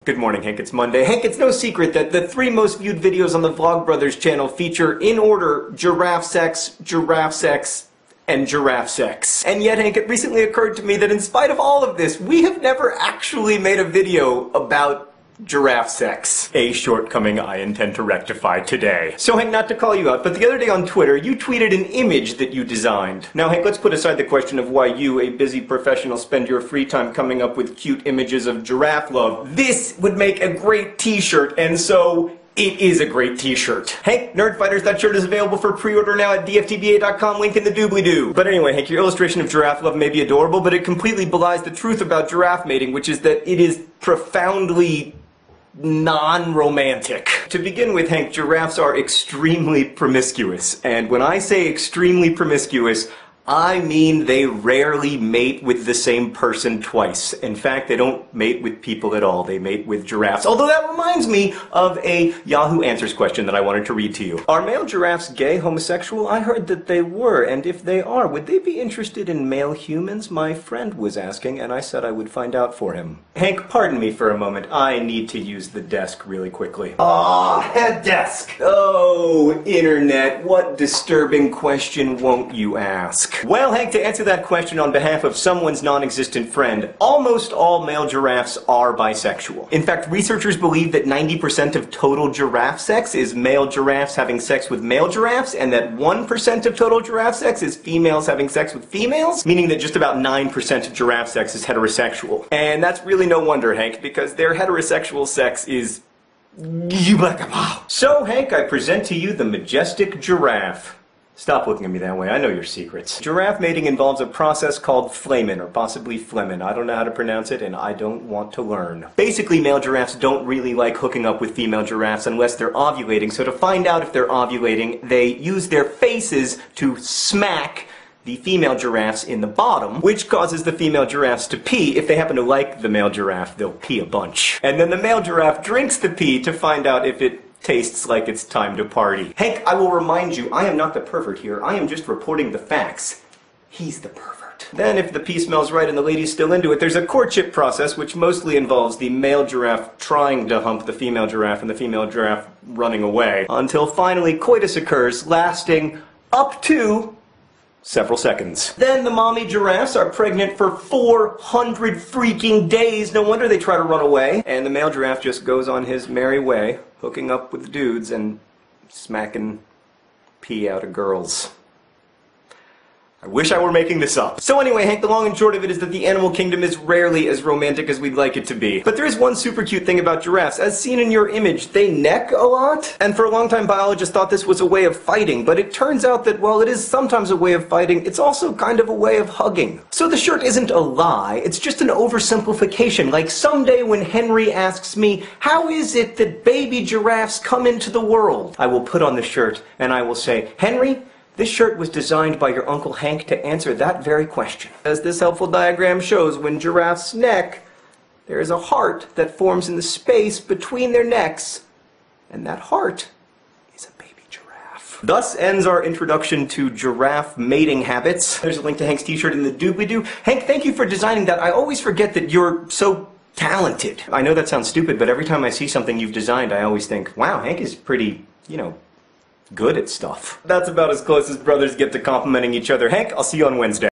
Good morning, Hank. It's Monday. Hank, it's no secret that the 3 most viewed videos on the Vlogbrothers channel feature, in order, giraffe sex, and giraffe sex. And yet, Hank, it recently occurred to me that in spite of all of this, we have never actually made a video about giraffe sex. A shortcoming I intend to rectify today. So, Hank, not to call you out, but the other day on Twitter, you tweeted an image that you designed. Now, Hank, let's put aside the question of why you, a busy professional, spend your free time coming up with cute images of giraffe love. This would make a great t-shirt, and so it is a great t-shirt. Hank, Nerdfighters, that shirt is available for pre-order now at dftba.com, link in the doobly-doo. But anyway, Hank, your illustration of giraffe love may be adorable, but it completely belies the truth about giraffe mating, which is that it is profoundly non-romantic. To begin with, Hank, giraffes are extremely promiscuous. And when I say extremely promiscuous, I mean they rarely mate with the same person twice. In fact, they don't mate with people at all. They mate with giraffes. Although that reminds me of a Yahoo Answers question that I wanted to read to you. Are male giraffes gay, homosexual? I heard that they were, and if they are, would they be interested in male humans? My friend was asking, and I said I would find out for him. Hank, pardon me for a moment. I need to use the desk really quickly. Head desk! Oh, internet, what disturbing question won't you ask? Well, Hank, to answer that question on behalf of someone's non-existent friend, almost all male giraffes are bisexual. In fact, researchers believe that 90% of total giraffe sex is male giraffes having sex with male giraffes, and that 1% of total giraffe sex is females having sex with females, meaning that just about 9% of giraffe sex is heterosexual. And that's really no wonder, Hank, because their heterosexual sex is... So, Hank, I present to you the majestic giraffe. Stop looking at me that way, I know your secrets. Giraffe mating involves a process called flamin, or possibly flemin. I don't know how to pronounce it, and I don't want to learn. Basically, male giraffes don't really like hooking up with female giraffes unless they're ovulating, so to find out if they're ovulating, they use their faces to smack the female giraffes in the bottom, which causes the female giraffes to pee. If they happen to like the male giraffe, they'll pee a bunch. And then the male giraffe drinks the pee to find out if it tastes like it's time to party. Hank, I will remind you, I am not the pervert here. I am just reporting the facts. He's the pervert. Then, if the pee smells right and the lady's still into it, there's a courtship process which mostly involves the male giraffe trying to hump the female giraffe and the female giraffe running away, until finally coitus occurs, lasting up to several seconds. Then the mommy giraffes are pregnant for 400 freaking days. No wonder they try to run away. And the male giraffe just goes on his merry way, hooking up with dudes and smacking pee out of girls. I wish I were making this up. So anyway, Hank, the long and short of it is that the animal kingdom is rarely as romantic as we'd like it to be. But there is one super cute thing about giraffes. As seen in your image, they neck a lot. And for a long time, biologists thought this was a way of fighting. But it turns out that while it is sometimes a way of fighting, it's also kind of a way of hugging. So the shirt isn't a lie. It's just an oversimplification. Like someday when Henry asks me, how is it that baby giraffes come into the world? I will put on the shirt and I will say, Henry, this shirt was designed by your Uncle Hank to answer that very question. As this helpful diagram shows, when giraffes neck, there is a heart that forms in the space between their necks, and that heart is a baby giraffe. Thus ends our introduction to giraffe mating habits. There's a link to Hank's t-shirt in the doobly-doo. Hank, thank you for designing that. I always forget that you're so talented. I know that sounds stupid, but every time I see something you've designed, I always think, wow, Hank is pretty, good at stuff. That's about as close as brothers get to complimenting each other. Hank, I'll see you on Wednesday.